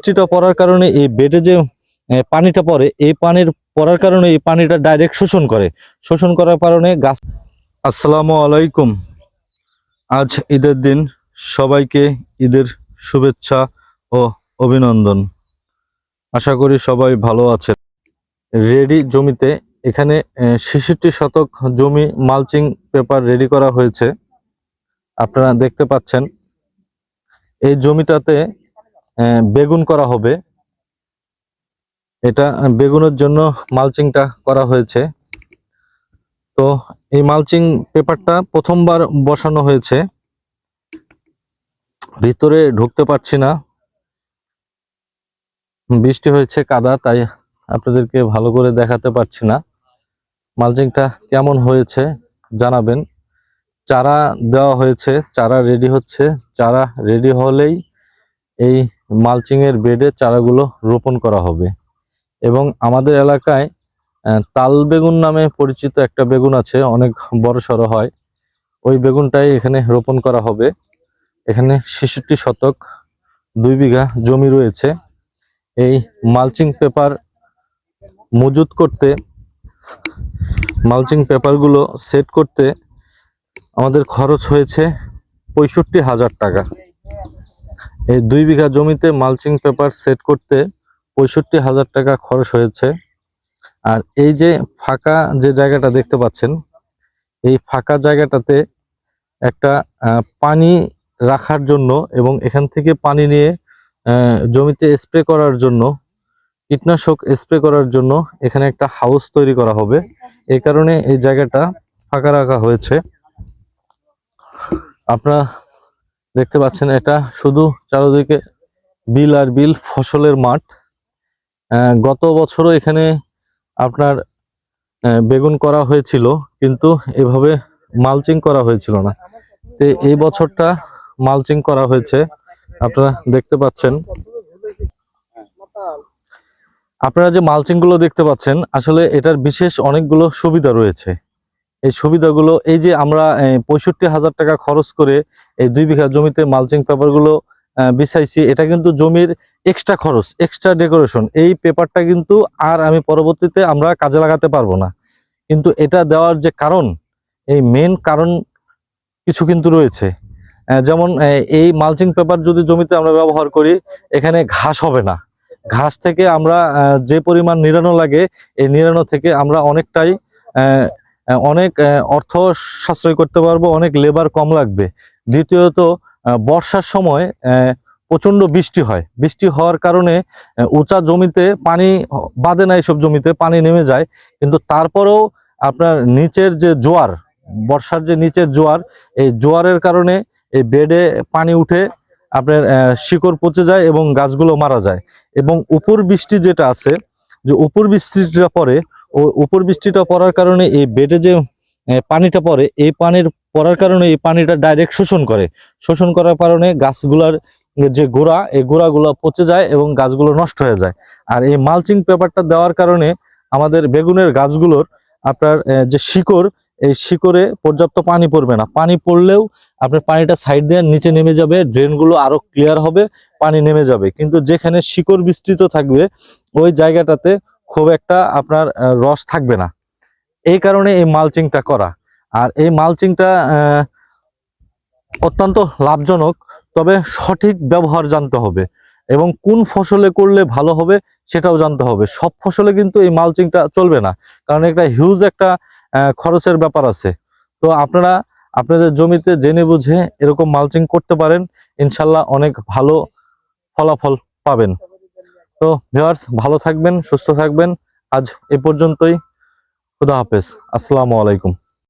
বৃষ্টিটা পড়ার কারণে এই বেডে যে পানিটা পড়ে, এই পানির পড়ার কারণে এই পানিটা ডাইরেক্ট শোষণ করার কারণে গাছ। আসসালামু আলাইকুম। আজ ঈদের দিন, সবাইকে ঈদের শুভেচ্ছা ও অভিনন্দন। আশা করি সবাই ভালো আছেন। রেডি জমিতে এখানে 66 শতক জমি মালচিং পেপার রেডি করা হয়েছে। আপনারা দেখতে পাচ্ছেন এই জমিটাতে বেগুন করা হবে। এটা বেগুনের জন্য মালচিংটা করা হয়েছে। তো এই মালচিং পেপারটা প্রথমবার বসানো হয়েছে। ভিতরে ঢুকতে পারছি না, বৃষ্টি হয়েছে, কাদা, তাই আপনাদেরকে ভালো করে দেখাতে পারছি না। মালচিংটা কেমন হয়েছে জানাবেন। চারা দেওয়া হয়েছে, চারা রেডি হচ্ছে। চারা রেডি হলেই এই মালচিং এর বেডে চারাগুলো রোপণ করা হবে। এবং আমাদের এলাকায় তাল বেগুন নামে পরিচিত একটা বেগুন আছে, অনেক বড় সড়ো হয়। ওই বেগুনটাই এখানে রোপণ করা হবে। এখানে 66 শতক 2 বিঘা জমি রয়েছে। এই মালচিং পেপার মজুত করতে, মালচিং পেপারগুলো সেট করতে আমাদের খরচ হয়েছে 65,000 টাকা। এই 2 বিঘা জমিতে মালচিং পেপার সেট করতে 65,000 টাকা খরচ হয়েছে। আর এই যে ফাঁকা যে জায়গাটা দেখতে পাচ্ছেন, এই ফাঁকা জায়গাটাতে একটা পানি রাখার জন্য এবং এখান থেকে পানি নিয়ে জমিতে স্প্রে করার জন্য, কীটনাশক স্প্রে করার জন্য এখানে একটা হাউস তৈরি করা হবে। এই কারণে এই জায়গাটা ফাঁকা রাখা হয়েছে। আপনারা দেখতে পাচ্ছেন এটা শুধু চারিদিকে বিল আর বিল, ফসলের মাঠ। গত বছরও এখানে আপনার বেগুন করা হয়েছিল, কিন্তু এভাবে মালচিং করা হয়েছিল না। তো এই বছরটা মালচিং করা হয়েছে, আপনারা দেখতে পাচ্ছেন। আপনারা যে মালচিং গুলো দেখতে পাচ্ছেন, আসলে এটার বিশেষ অনেকগুলো সুবিধা রয়েছে। এই সুবিধাগুলো, এই যে আমরা 65,000 টাকা খরচ করে এই 2 বিঘা জমিতে মালচিং পেপার গুলো বিছাইছি, এটা কিন্তু জমির এক্সট্রা খরচ, এক্সট্রা ডেকোরেশন। এই পেপারটা কিন্তু আর আমি পরবর্তীতে আমরা কাজে লাগাতে পারবো না। কিন্তু এটা দেওয়ার যে কারণ, এই মেন কারণ কিছু কিন্তু রয়েছে। যেমন এই মালচিং পেপার যদি জমিতে আমরা ব্যবহার করি, এখানে ঘাস হবে না। ঘাস থেকে আমরা যে পরিমাণ নিড়ানো লাগে, এই নিড়ানো থেকে আমরা অনেকটাই অনেক অর্থ সাশ্রয় করতে পারবো, অনেক লেবার কম লাগবে। দ্বিতীয়ত, বর্ষার সময় প্রচন্ড বৃষ্টি হয়। বৃষ্টি হওয়ার কারণে উঁচা জমিতে পানি বাঁধে না, এইসব জমিতে পানি নেমে যায়। কিন্তু তারপরেও আপনার নিচের যে জোয়ার, বর্ষার যে নিচের জোয়ার, এই জোয়ারের কারণে এই বেডে পানি উঠে আপনার শিকড় পচে যায় এবং গাছগুলো মারা যায়। এবং উপর বৃষ্টি যেটা আছে, যে উপর বৃষ্টিটা পড়ে, ও উপর বৃষ্টিটা পড়ার কারণে এই বেডে যে পানিটা পড়ে, এই পানির পড়ার কারণে এই পানিটা ডাইরেক্ট শোষণ করার কারণে গাছগুলার যে গোড়া, এই গোড়াগুলো পচে যায় এবং গাছগুলো নষ্ট হয়ে যায়। আর এই মালচিং পেপারটা দেওয়ার কারণে আমাদের বেগুনের গাছগুলোর আপনার যে শিকড়, এই শিকড়ে পর্যাপ্ত পানি পড়বে না। পানি পড়লেও আপনার পানিটা সাইড দিয়ে নিচে নেমে যাবে, ড্রেনগুলো আরো ক্লিয়ার হবে, পানি নেমে যাবে। কিন্তু যেখানে শিকড় বিস্তৃত থাকবে, ওই জায়গাটাতে খুব একটা আপনার রস থাকবে না। এই কারণে এই মালচিংটা করা। আর এই মালচিংটা অত্যন্ত লাভজনক, তবে সঠিক ব্যবহার জানতে হবে এবং কোন ফসলে করলে ভালো হবে সেটাও জানতে হবে। সব ফসলে কিন্তু এই মালচিংটা চলবে না, কারণ একটা হিউজ একটা খরচের ব্যাপার আছে। তো আপনারা আপনাদের জমিতে জেনে বুঝে এরকম মালচিং করতে পারেন, ইনশাল্লাহ অনেক ভালো ফলাফল পাবেন। তো ভিউয়ার্স, ভালো থাকবেন, সুস্থ থাকবেন। আজ এ পর্যন্তই। খুদা হাফেজ। আসসালামু আলাইকুম।